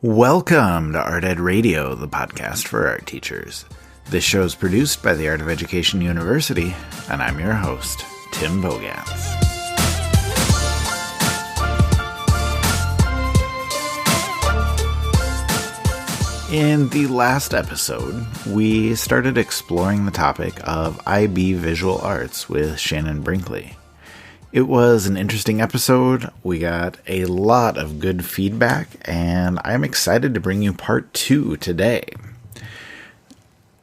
Welcome to Art Ed Radio, the podcast for art teachers. This show is produced by the Art of Education University, and I'm your host, Tim Bogans. In the last episode, we started exploring the topic of IB Visual Arts with Shannon Brinkley. It was an interesting episode. We got a lot of good feedback, and I'm excited to bring you part 2 today.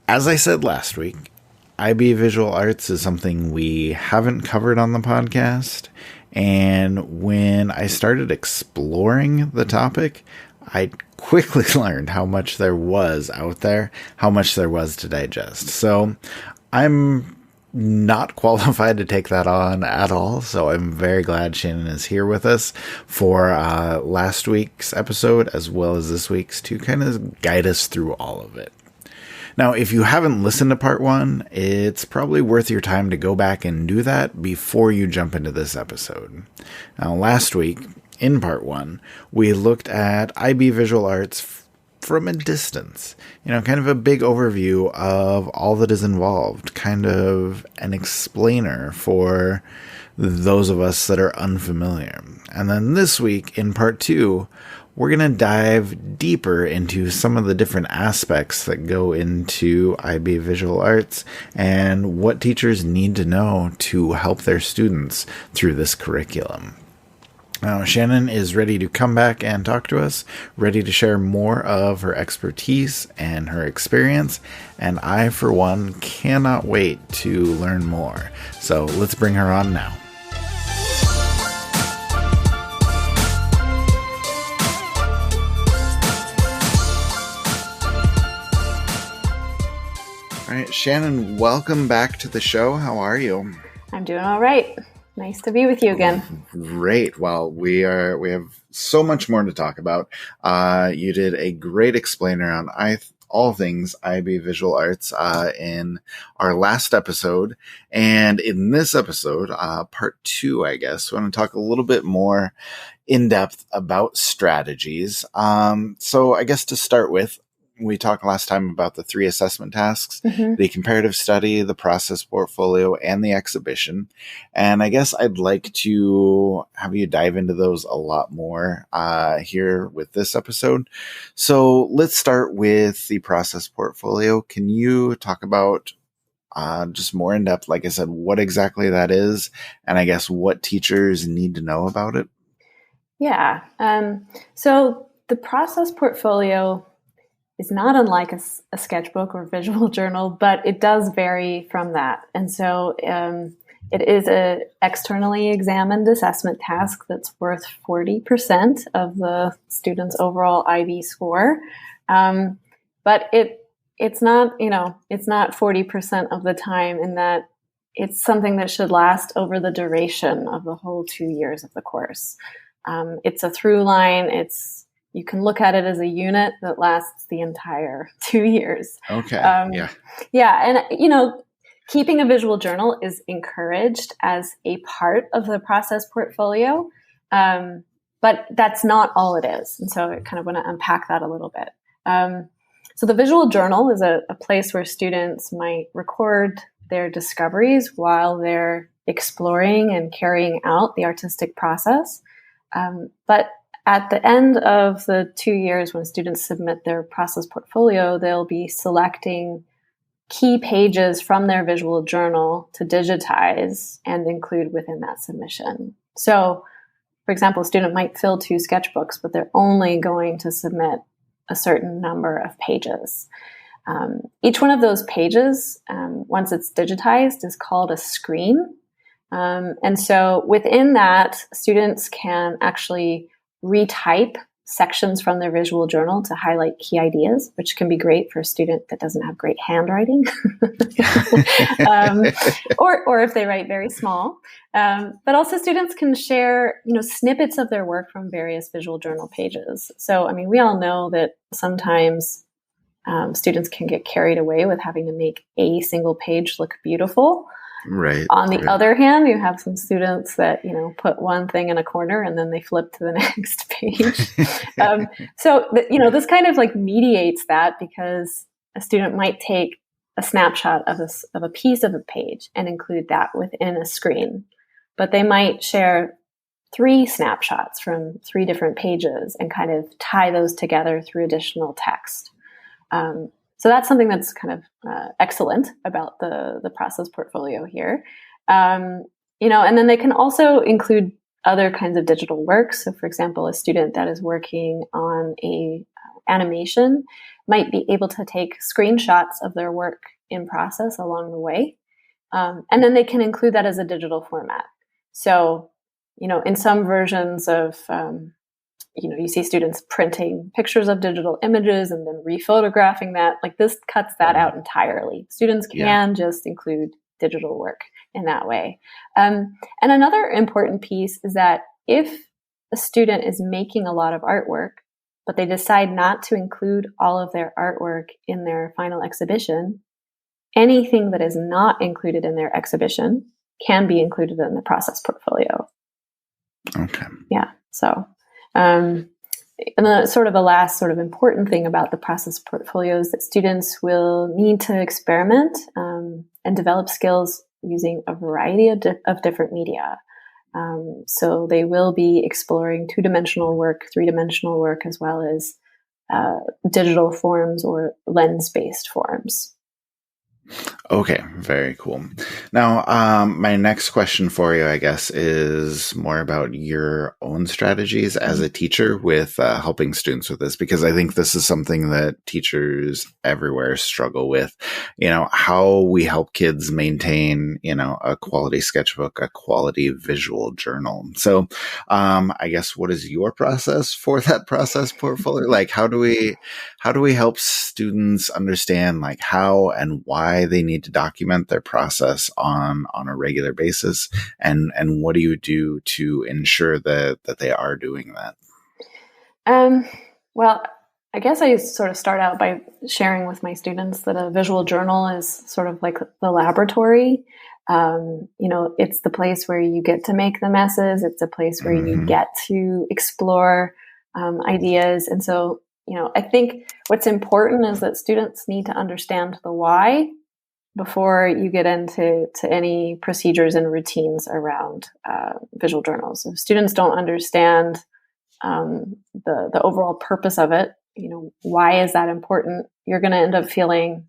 As I said last week, IB Visual Arts is something we haven't covered on the podcast, and when I started exploring the topic, I quickly learned how much there was out there, how much there was to digest. So I'm not qualified to take that on at all, so I'm very glad Shannon is here with us for last week's episode as well as this week's to kind of guide us through all of it. Now, if you haven't listened to part 1, it's probably worth your time to go back and do that before you jump into this episode. Now, last week, in part 1, we looked at IB Visual Arts from a distance, kind of a big overview of all that is involved, kind of an explainer for those of us that are unfamiliar. And then this week in part 2, we're going to dive deeper into some of the different aspects that go into IB Visual Arts and what teachers need to know to help their students through this curriculum. Now, Shannon is ready to come back and talk to us, ready to share more of her expertise and her experience, and I, for one, cannot wait to learn more. So let's bring her on now. All right, Shannon, welcome back to the show. How are you? I'm doing all right. Nice to be with you again. Great. Well, we have so much more to talk about. You did a great explainer on all things IB Visual Arts in our last episode. And in this episode, part 2, I guess, we want to talk a little bit more in depth about strategies. So I guess to start with, we talked last time about the 3 assessment tasks, the comparative study, the process portfolio, and the exhibition. And I guess I'd like to have you dive into those a lot more here with this episode. So let's start with the process portfolio. Can you talk about just more in depth, like I said, what exactly that is, and I guess what teachers need to know about it? Yeah. So the process portfolio is not unlike a sketchbook or visual journal, but it does vary from that. And so it is an externally examined assessment task that's worth 40% of the student's overall IB score. But it's not 40% of the time, in that it's something that should last over the duration of the whole 2 years of the course. It's a through line. You can look at it as a unit that lasts the entire 2 years. Okay. Yeah. And, keeping a visual journal is encouraged as a part of the process portfolio. But that's not all it is. And so I kind of want to unpack that a little bit. So the visual journal is a place where students might record their discoveries while they're exploring and carrying out the artistic process. But at the end of the 2 years, when students submit their process portfolio, they'll be selecting key pages from their visual journal to digitize and include within that submission. So, for example, a student might fill 2 sketchbooks, but they're only going to submit a certain number of pages. Each one of those pages, once it's digitized, is called a screen. And so within that, students can actually retype sections from their visual journal to highlight key ideas, which can be great for a student that doesn't have great handwriting, or if they write very small. But also students can share, snippets of their work from various visual journal pages. So, we all know that sometimes students can get carried away with having to make a single page look beautiful. Right. On the Right. other hand, you have some students that, put one thing in a corner and then they flip to the next page. This kind of like mediates that, because a student might take a snapshot of a piece of a page and include that within a screen, but they might share 3 snapshots from 3 different pages and kind of tie those together through additional text. So that's something that's kind of excellent about the process portfolio here. And then they can also include other kinds of digital work. So, for example, a student that is working on a animation might be able to take screenshots of their work in process along the way. And then they can include that as a digital format. So, in some versions of, you see students printing pictures of digital images and then rephotographing that. Like, this cuts that out entirely. Students can just include digital work in that way. And another important piece is that if a student is making a lot of artwork, but they decide not to include all of their artwork in their final exhibition, anything that is not included in their exhibition can be included in the process portfolio. Okay. Yeah. So, and then sort of the last sort of important thing about the process portfolio is that students will need to experiment and develop skills using a variety of different media. So they will be exploring 2-dimensional work, 3-dimensional work, as well as digital forms or lens-based forms. Okay, very cool. Now, my next question for you, I guess, is more about your own strategies as a teacher with helping students with this, because I think this is something that teachers everywhere struggle with. How we help kids maintain, a quality sketchbook, a quality visual journal. So, I guess, what is your process for that process portfolio? Like, how do we help students understand like how and why they need to document their process on a regular basis, and what do you do to ensure that they are doing that? Well, I guess I sort of start out by sharing with my students that a visual journal is sort of like the laboratory. It's the place where you get to make the messes. It's a place where you get to explore ideas. And so, I think what's important is that students need to understand the why before you get into any procedures and routines around visual journals. If students don't understand the overall purpose of it, why is that important? You're going to end up feeling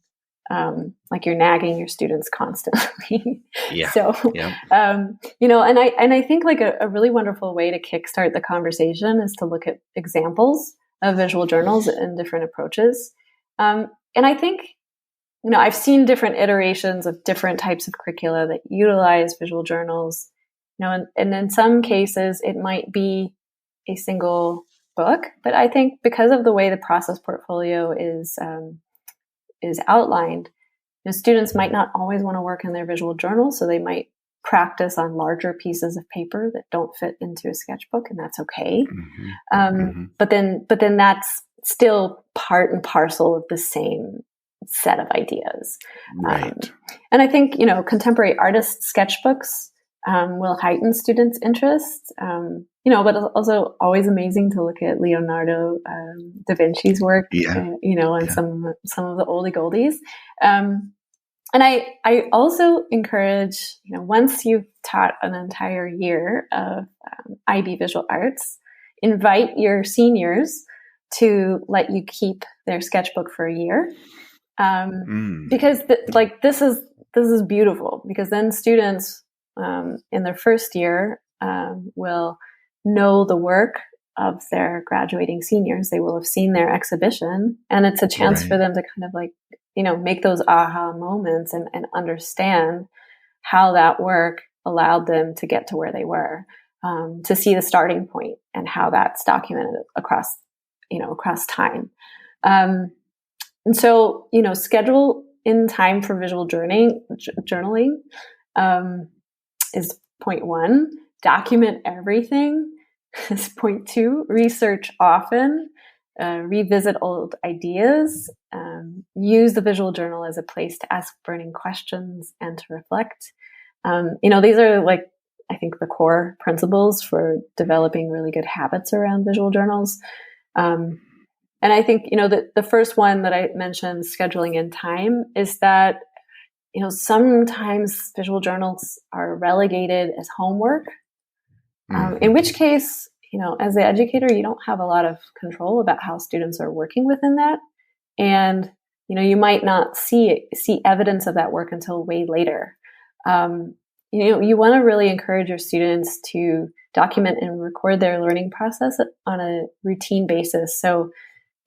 like you're nagging your students constantly. Yeah. So, yeah. and I think like a really wonderful way to kickstart the conversation is to look at examples of visual journals and different approaches. And I think, I've seen different iterations of different types of curricula that utilize visual journals, and in some cases it might be a single book, but I think because of the way the process portfolio is outlined, students might not always want to work in their visual journal, so they might practice on larger pieces of paper that don't fit into a sketchbook, and that's okay. But then that's still part and parcel of the same set of ideas. Right. And I think, contemporary artist sketchbooks will heighten students' interest, but it's also always amazing to look at Leonardo da Vinci's work, and some of the oldie goldies. And I also encourage, once you've taught an entire year of IB Visual Arts, invite your seniors to let you keep their sketchbook for a year. Because this is beautiful, because then students in their first year will know the work of their graduating seniors. They will have seen their exhibition, and it's a chance for them to kind of like, make those aha moments and understand how that work allowed them to get to where they were, to see the starting point and how that's documented across time. And so, schedule in time for visual journaling is point 1. Document everything is point 2. Research often. Revisit old ideas. Use the visual journal as a place to ask burning questions and to reflect. These are like, I think, the core principles for developing really good habits around visual journals. And I think, the first one that I mentioned, scheduling in time, is that, sometimes visual journals are relegated as homework, in which case, as the educator, you don't have a lot of control about how students are working within that. And, you might not see evidence of that work until way later. You want to really encourage your students to document and record their learning process on a routine basis. So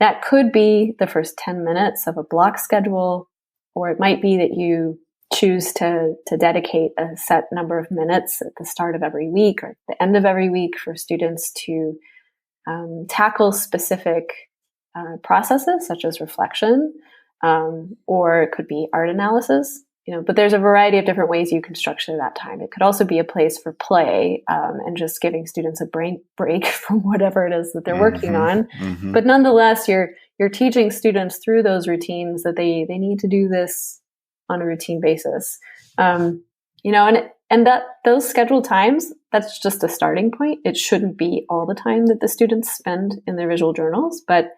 that could be the first 10 minutes of a block schedule, or it might be that you choose to dedicate a set number of minutes at the start of every week or at the end of every week for students to tackle specific processes such as reflection, or it could be art analysis. But there's a variety of different ways you can structure that time. It could also be a place for play, and just giving students a brain break from whatever it is that they're working on. But nonetheless, you're teaching students through those routines that they need to do this on a routine basis. And that those scheduled times, that's just a starting point. It shouldn't be all the time that the students spend in their visual journals, but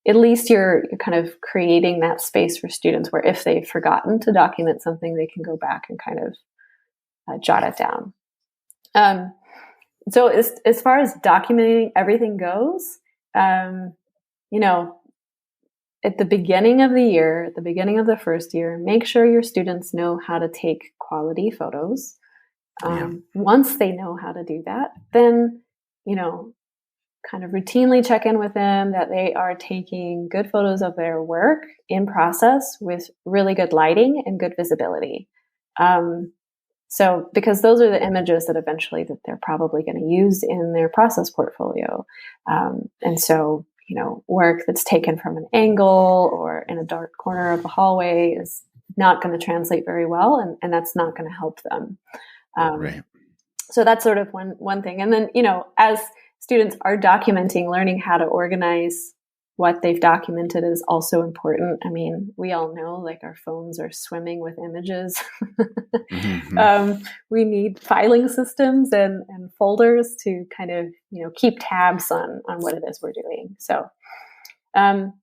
at least you're kind of creating that space for students where if they've forgotten to document something, they can go back and kind of jot it down. So as far as documenting everything goes, at the beginning of the year, at the beginning of the first year, make sure your students know how to take quality photos. Once they know how to do that, then, kind of routinely check in with them that they are taking good photos of their work in process with really good lighting and good visibility. So because those are the images that eventually that they're probably going to use in their process portfolio. And so, work that's taken from an angle or in a dark corner of the hallway is not going to translate very well, and that's not going to help them. Right. So that's sort of one thing. And then, as students are documenting, learning how to organize what they've documented is also important. I mean, we all know, like, our phones are swimming with images. We need filing systems and folders to kind of, keep tabs on what it is we're doing. So, and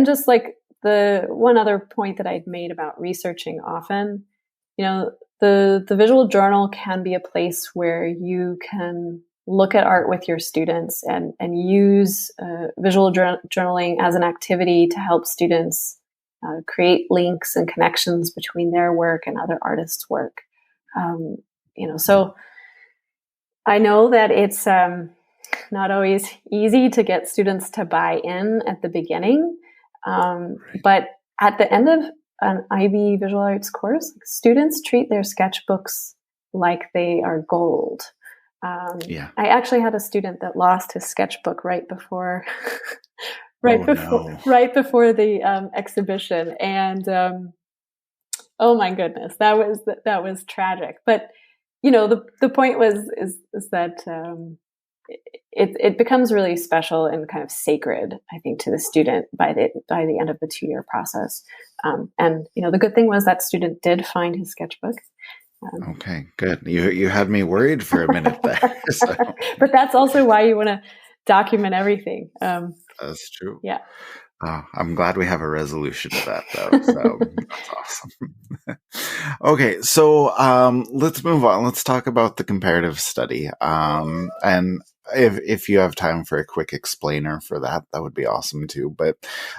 just like the one other point that I'd made about researching often, the visual journal can be a place where you can look at art with your students and use visual journaling as an activity to help students create links and connections between their work and other artists' work. So I know that it's not always easy to get students to buy in at the beginning, but at the end of an IB visual arts course, students treat their sketchbooks like they are gold. I actually had a student that lost his sketchbook right before before the exhibition, and oh my goodness, that was tragic. But the point is that it becomes really special and kind of sacred, I think, to the student by the end of the 2-year process. And the good thing was that student did find his sketchbook. Okay, good. You had me worried for a minute there. So. But that's also why you want to document everything. That's true. Yeah. I'm glad we have a resolution to that, though. So that's awesome. Okay, so let's move on. Let's talk about the comparative study. And if you have time for a quick explainer for that, that would be awesome too. But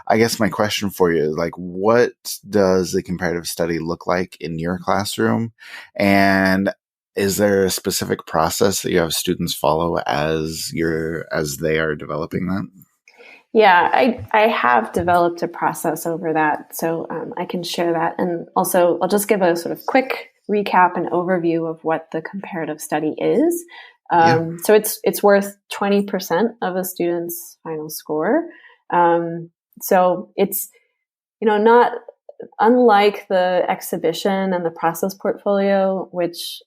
I guess my question for you is, like, what does the comparative study look like in your classroom? And is there a specific process that you have students follow as they are developing that? Yeah, I have developed a process over that, so I can share that. And also, I'll just give a sort of quick recap and overview of what the comparative study is. So it's worth 20% of a student's final score. So it's, not unlike the exhibition and the process portfolio, which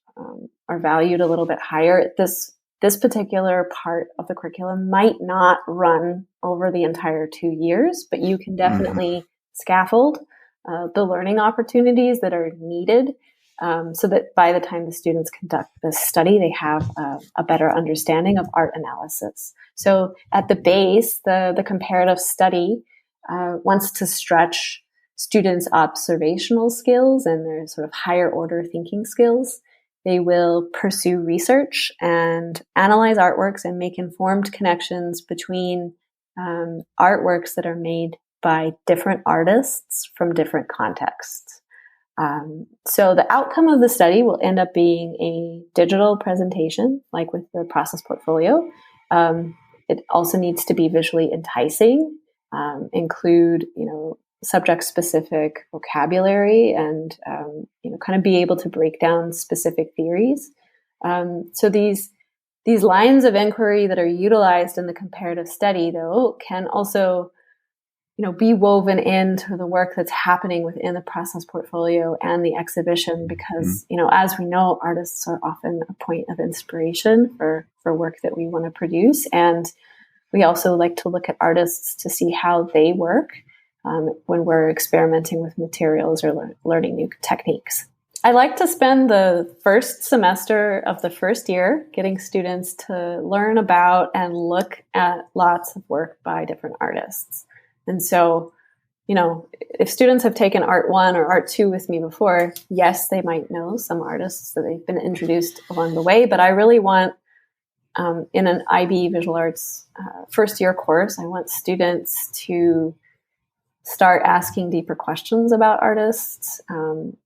are valued a little bit higher. This particular part of the curriculum might not run over the entire 2 years, but you can definitely scaffold the learning opportunities that are needed so that by the time the students conduct this study, they have a better understanding of art analysis. So at the base, the comparative study wants to stretch students' observational skills and their sort of higher order thinking skills. They will pursue research and analyze artworks and make informed connections between artworks that are made by different artists from different contexts. So the outcome of the study will end up being a digital presentation, like with the process portfolio. It also needs to be visually enticing, include, subject-specific vocabulary, and kind of be able to break down specific theories. So these lines of inquiry that are utilized in the comparative study, though, can also be woven into the work that's happening within the process portfolio and the exhibition, because, as we know, artists are often a point of inspiration for work that we want to produce. And we also like to look at artists to see how they work when we're experimenting with materials or learning new techniques. I like to spend the first semester of the first year getting students to learn about and look at lots of work by different artists. And so, if students have taken Art 1 or Art 2 with me before, yes, they might know some artists that they've been introduced along the way, but I really want, in an IB Visual Arts first year course, I want students to start asking deeper questions about artists,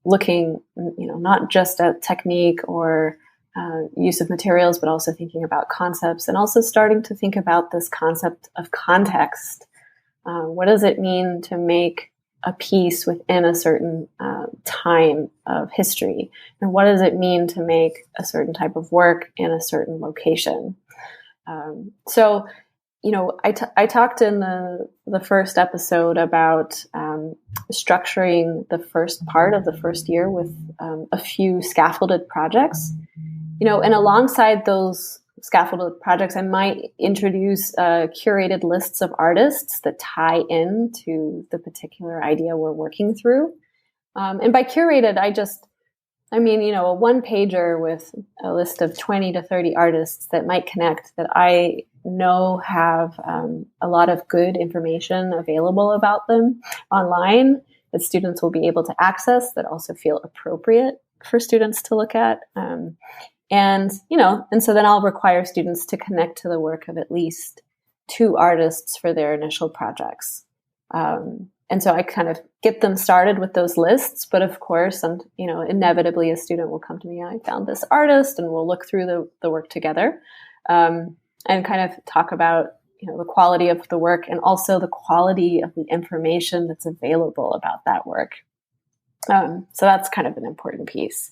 looking, not just at technique or use of materials, but also thinking about concepts, and also starting to think about this concept of context. What does it mean to make a piece within a certain time of history? And what does it mean to make a certain type of work in a certain location? I talked in the first episode about structuring the first part of the first year with a few scaffolded projects. And alongside those scaffolded projects, I might introduce curated lists of artists that tie into the particular idea we're working through. And by curated, I mean, a one-pager with a list of 20 to 30 artists that might connect, that I know have a lot of good information available about them online that students will be able to access, that also feel appropriate for students to look at. And so then I'll require students to connect to the work of at least 2 artists for their initial projects. And so I kind of get them started with those lists, but of course, and inevitably a student will come to me, I found this artist, and we'll look through the work together, and kind of talk about, the quality of the work and also the quality of the information that's available about that work. So that's kind of an important piece.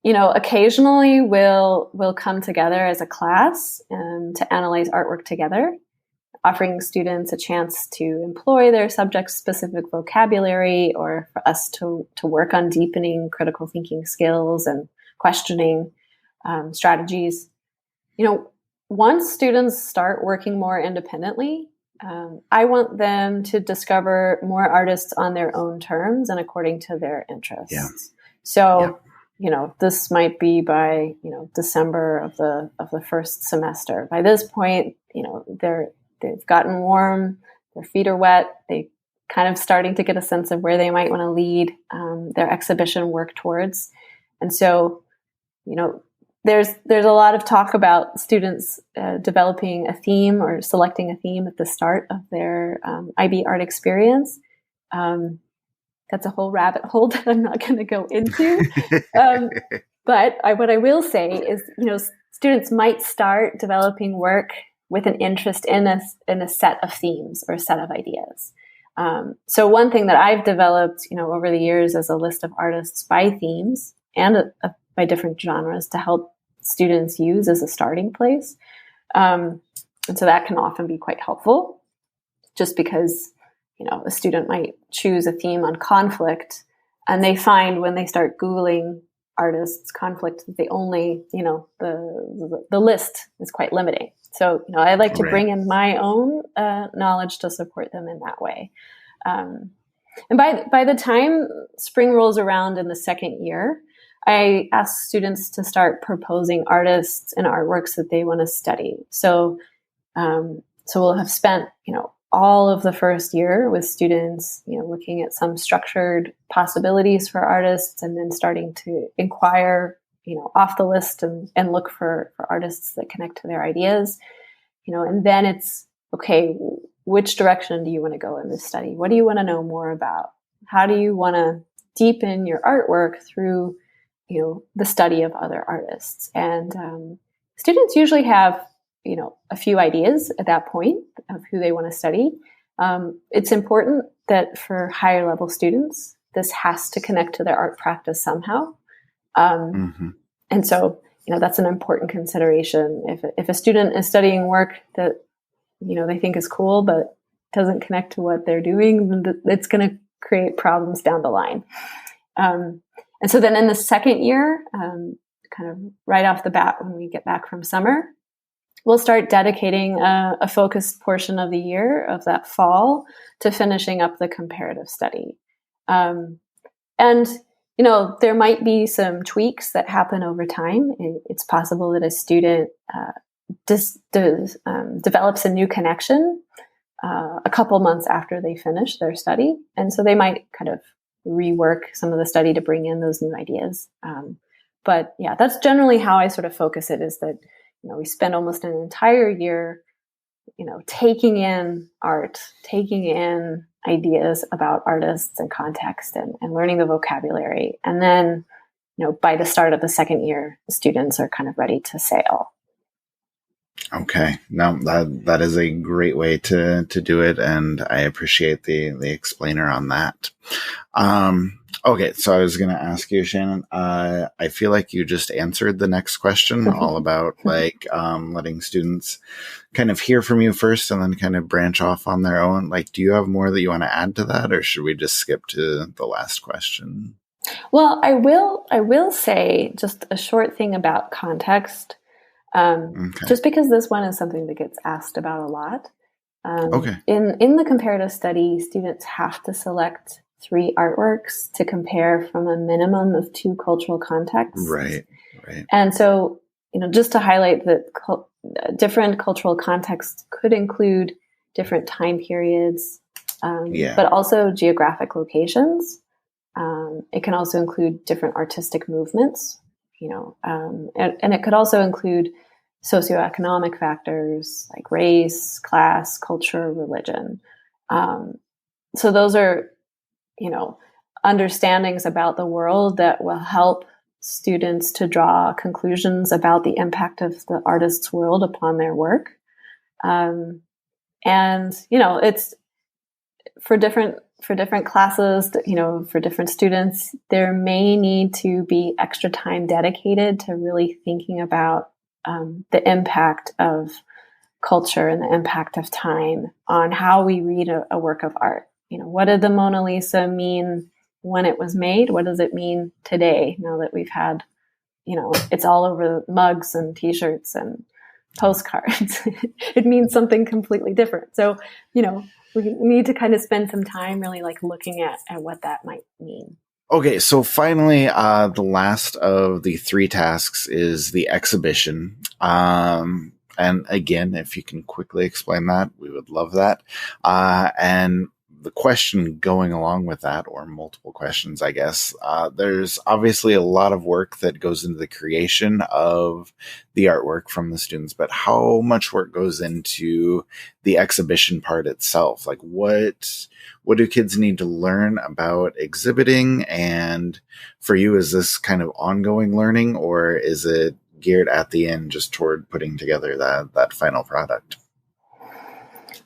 Occasionally we'll come together as a class to analyze artwork together, offering students a chance to employ their subject-specific vocabulary, or for us to work on deepening critical thinking skills and questioning strategies. Once students start working more independently, I want them to discover more artists on their own terms and according to their interests. Yeah. So, this might be by, December of the first semester. By this point, they've gotten warm, their feet are wet, they kind of starting to get a sense of where they might want to lead their exhibition work towards. And so, there's a lot of talk about students developing a theme or selecting a theme at the start of their IB art experience. That's a whole rabbit hole that I'm not going to go into. But what I will say is, students might start developing work with an interest in a set of themes or a set of ideas. So one thing that I've developed, over the years, is a list of artists by themes and by different genres to help students use as a starting place. And so that can often be quite helpful, just because, a student might choose a theme on conflict, and they find when they start Googling artists conflict, they only, the list is quite limiting. So, I like to bring in my own knowledge to support them in that way. And by the time spring rolls around in the second year, I ask students to start proposing artists and artworks that they want to study. So we'll have spent, all of the first year with students, looking at some structured possibilities for artists, and then starting to inquire, off the list and look for artists that connect to their ideas, and then it's, okay, which direction do you want to go in this study? What do you want to know more about? How do you want to deepen your artwork through, the study of other artists? And students usually have, a few ideas at that point of who they want to study. It's important that for higher level students, this has to connect to their art practice somehow. And so, that's an important consideration. If a student is studying work that, they think is cool, but doesn't connect to what they're doing, it's going to create problems down the line. And so then in the second year, kind of right off the bat, when we get back from summer, we'll start dedicating a focused portion of the year of that fall to finishing up the comparative study. And, there might be some tweaks that happen over time. It's possible that a student develops a new connection a couple months after they finish their study. And so they might kind of rework some of the study to bring in those new ideas. But yeah, that's generally how I sort of focus it, is that, we spend almost an entire year, taking in art, taking in ideas about artists and context, and learning the vocabulary. And then, by the start of the second year, the students are kind of ready to sail. Okay. No, that is a great way to do it. And I appreciate the explainer on that. Okay. So I was going to ask you, Shannon, I feel like you just answered the next question, all about letting students kind of hear from you first and then kind of branch off on their own. Do you have more that you want to add to that, or should we just skip to the last question? Well, I will say just a short thing about context. Okay. Just because this one is something that gets asked about a lot. Okay. In the comparative study, students have to select 3 artworks to compare from a minimum of 2 cultural contexts. Right. And so, just to highlight that different cultural contexts could include different time periods, but also geographic locations. It can also include different artistic movements, and it could also include socioeconomic factors like race, class, culture, religion. So those are, understandings about the world that will help students to draw conclusions about the impact of the artist's world upon their work. And, it's for different classes, for different students, there may need to be extra time dedicated to really thinking about the impact of culture and the impact of time on how we read a work of art. What did the Mona Lisa mean when it was made? What does it mean today, now that we've had, it's all over mugs and T-shirts and postcards? It means something completely different. So, we need to kind of spend some time really looking at what that might mean. Okay, so finally, the last of the 3 tasks is the exhibition. And again, if you can quickly explain that, we would love that. And the question going along with that, or multiple questions, I guess, there's obviously a lot of work that goes into the creation of the artwork from the students, but how much work goes into the exhibition part itself? What do kids need to learn about exhibiting? And for you, is this kind of ongoing learning, or is it geared at the end just toward putting together that final product?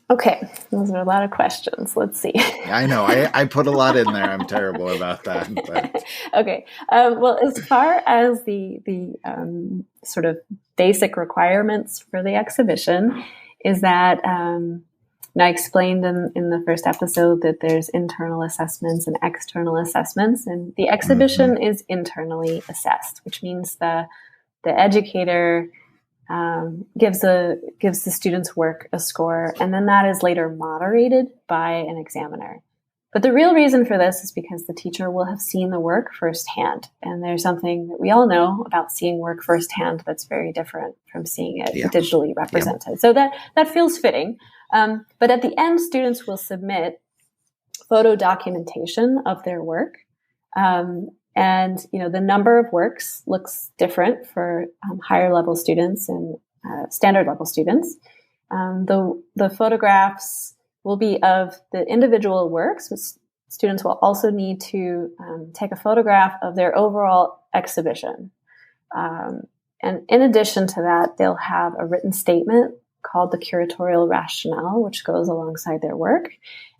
Okay, those are a lot of questions. Let's see. I know. I put a lot in there. I'm terrible about that. But. Okay. Well, as far as the sort of basic requirements for the exhibition is that I explained in the first episode that there's internal assessments and external assessments, and the exhibition is internally assessed, which means the educator gives the student's work a score, and then that is later moderated by an examiner. But the real reason for this is because the teacher will have seen the work firsthand. And there's something that we all know about seeing work firsthand that's very different from seeing it digitally represented. So that feels fitting. But at the end, students will submit photo documentation of their work. And, the number of works looks different for higher level students and standard level students. The photographs will be of the individual works, but students will also need to take a photograph of their overall exhibition. And in addition to that, they'll have a written statement called the curatorial rationale, which goes alongside their work.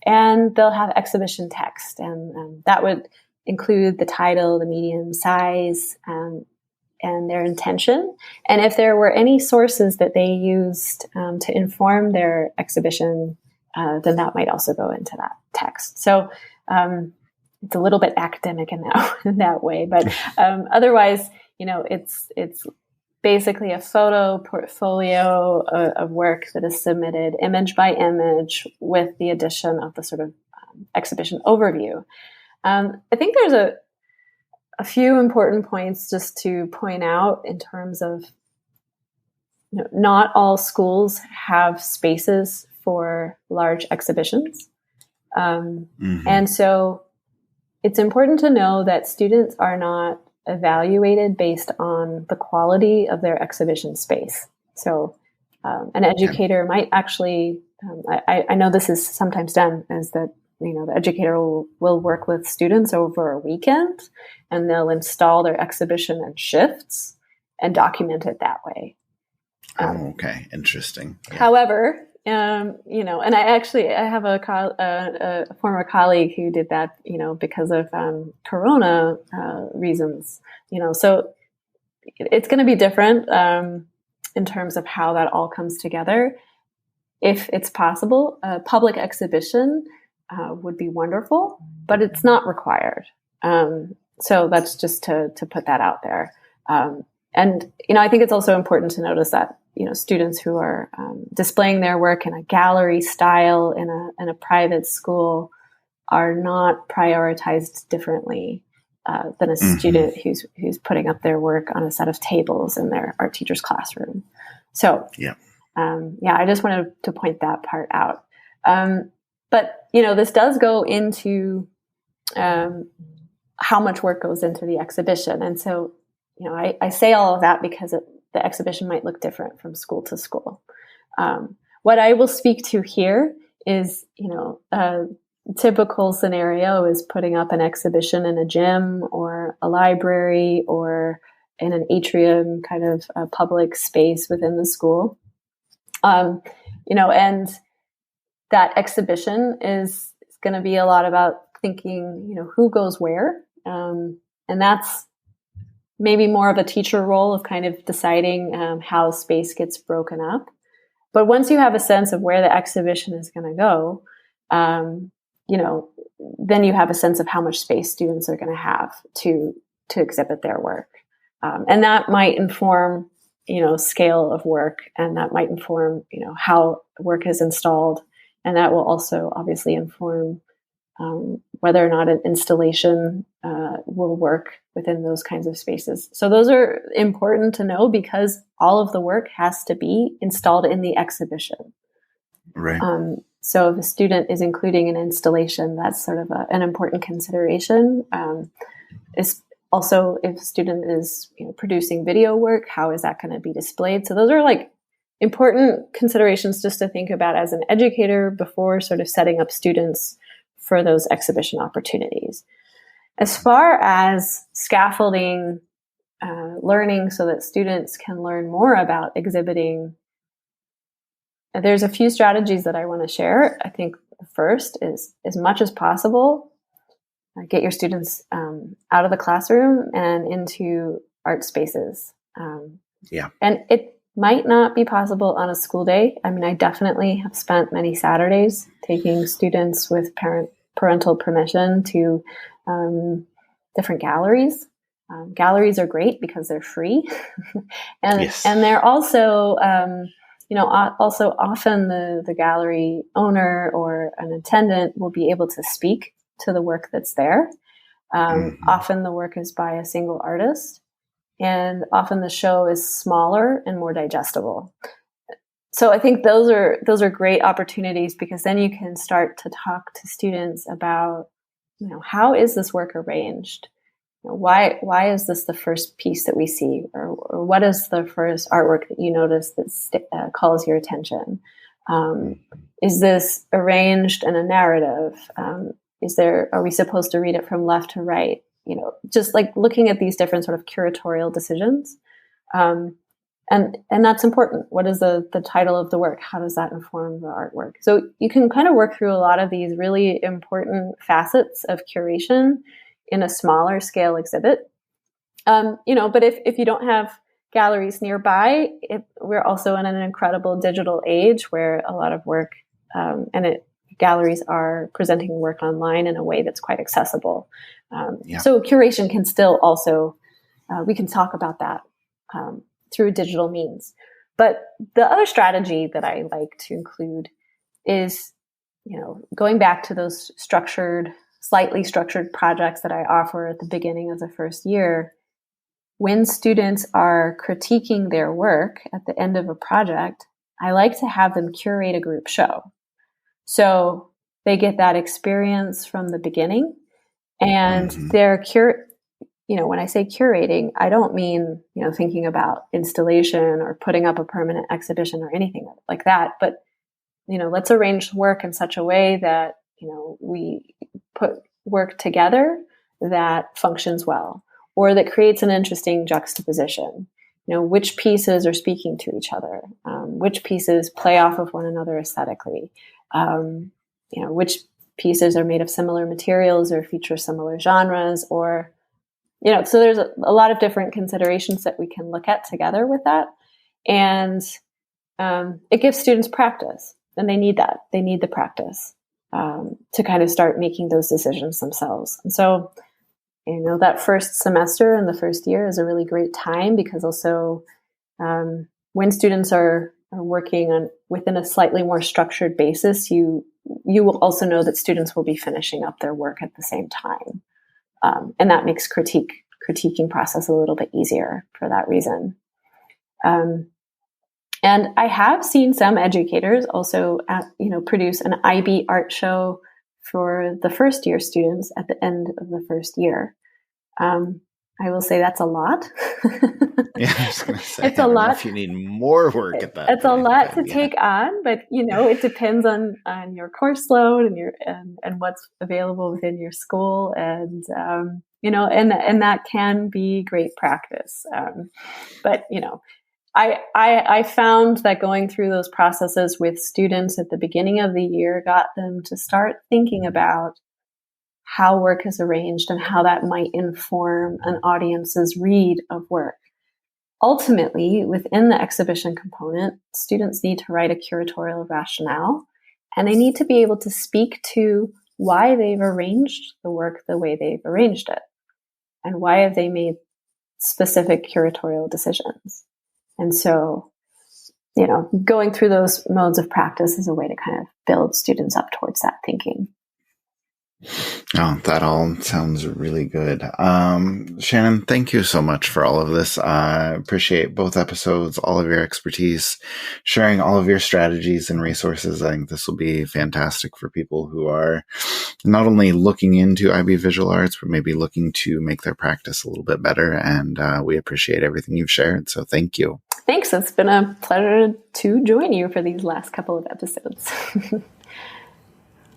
And they'll have exhibition text, and that would include the title, the medium size, and their intention. And if there were any sources that they used to inform their exhibition, then that might also go into that text. So it's a little bit academic in that way, but otherwise, it's basically a photo portfolio of work that is submitted image by image with the addition of the sort of exhibition overview. I think there's a few important points just to point out in terms of not all schools have spaces for large exhibitions. And so it's important to know that students are not evaluated based on the quality of their exhibition space. So an educator might actually, I know this is sometimes done, is that the educator will work with students over a weekend, and they'll install their exhibition in shifts and document it that way. Okay, interesting. Yeah. However, and I have a former colleague who did that, because of Corona reasons. So it's going to be different in terms of how that all comes together. If it's possible, a public exhibition would be wonderful, but it's not required. So that's just to put that out there. And I think it's also important to notice that students who are displaying their work in a gallery style in a private school are not prioritized differently than a student who's putting up their work on a set of tables in their art teacher's classroom. So I just wanted to point that part out. But this does go into how much work goes into the exhibition. And so, I say all of that because the exhibition might look different from school to school. What I will speak to here is, a typical scenario is putting up an exhibition in a gym or a library or in an atrium kind of a public space within the school. And that exhibition is going to be a lot about thinking, who goes where. And that's maybe more of a teacher role of kind of deciding how space gets broken up. But once you have a sense of where the exhibition is going to go, then you have a sense of how much space students are going to have to exhibit their work. And that might inform, scale of work, and that might inform, how work is installed. And that will also obviously inform whether or not an installation will work within those kinds of spaces. So those are important to know because all of the work has to be installed in the exhibition. Right. So if a student is including an installation, that's sort of an important consideration. Is also if a student is producing video work, how is that going to be displayed? So those are like important considerations just to think about as an educator before sort of setting up students for those exhibition opportunities. As far as scaffolding learning so that students can learn more about exhibiting, there's a few strategies that I want to share. I think the first is, as much as possible, get your students out of the classroom and into art spaces. And it might not be possible on a school day. I mean, I definitely have spent many Saturdays taking students with parental permission to different galleries. Galleries are great because they're free, and they're also, also often the gallery owner or an attendant will be able to speak to the work that's there. Often the work is by a single artist, and often the show is smaller and more digestible. So I think those are great opportunities, because then you can start to talk to students about, how is this work arranged? Why is this the first piece that we see, or what is the first artwork that you notice that calls your attention? Is this arranged in a narrative? Are we supposed to read it from left to right? Just like looking at these different sort of curatorial decisions. And that's important. What is the title of the work? How does that inform the artwork? So you can kind of work through a lot of these really important facets of curation in a smaller scale exhibit. But if you don't have galleries nearby, we're also in an incredible digital age where a lot of work galleries are presenting work online in a way that's quite accessible. So curation can still also, we can talk about that through digital means. But the other strategy that I like to include is, going back to those slightly structured projects that I offer at the beginning of the first year. When students are critiquing their work at the end of a project, I like to have them curate a group show. So they get that experience from the beginning, and they're when I say curating, I don't mean, thinking about installation or putting up a permanent exhibition or anything like that. But, let's arrange work in such a way that, we put work together that functions well, or that creates an interesting juxtaposition. Which pieces are speaking to each other, which pieces play off of one another aesthetically, which pieces are made of similar materials or feature similar genres, or so there's a lot of different considerations that we can look at together with that. And it gives students practice, and they need that. They need the practice to kind of start making those decisions themselves. And so, that first semester and the first year is a really great time, because also when students are working within a slightly more structured basis, you will also know that students will be finishing up their work at the same time. And that makes critiquing process a little bit easier for that reason. And I have seen some educators also produce an IB art show for the first year students at the end of the first year. I will say that's a lot. Yeah, I was going to say, it's a lot. If you need more work at that, it's a lot to take on, but it depends on your course load and what's available within your school, and and that can be great practice. But I found that going through those processes with students at the beginning of the year got them to start thinking about how work is arranged and how that might inform an audience's read of work. Ultimately, within the exhibition component, students need to write a curatorial rationale, and they need to be able to speak to why they've arranged the work the way they've arranged it, and why have they made specific curatorial decisions. And so, going through those modes of practice is a way to kind of build students up towards that thinking. Oh, that all sounds really good. Shannon, thank you so much for all of this. I appreciate both episodes, all of your expertise, sharing all of your strategies and resources. I think this will be fantastic for people who are not only looking into IB visual arts, but maybe looking to make their practice a little bit better. And we appreciate everything you've shared. So thank you. Thanks. It's been a pleasure to join you for these last couple of episodes.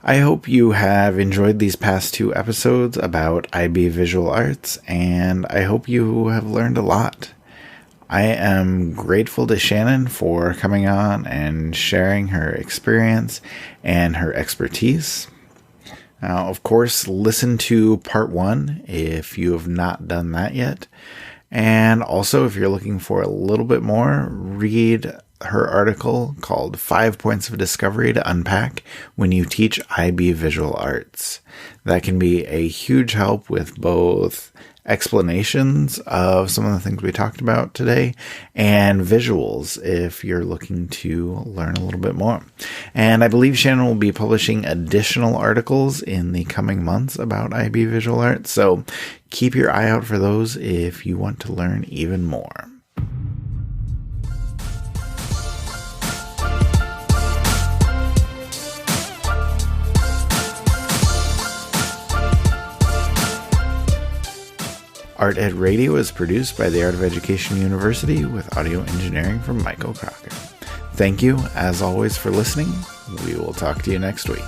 I hope you have enjoyed these past 2 episodes about IB Visual Arts, and I hope you have learned a lot. I am grateful to Shannon for coming on and sharing her experience and her expertise. Now, of course, listen to part 1 if you have not done that yet. And also, if you're looking for a little bit more, read her article called 5 Points of Discovery to Unpack When You Teach IB Visual Arts. That can be a huge help with both explanations of some of the things we talked about today and visuals if you're looking to learn a little bit more. And I believe Shannon will be publishing additional articles in the coming months about IB Visual Arts, so keep your eye out for those if you want to learn even more. Art Ed Radio is produced by the Art of Education University with audio engineering from Michael Crocker. Thank you, as always, for listening. We will talk to you next week.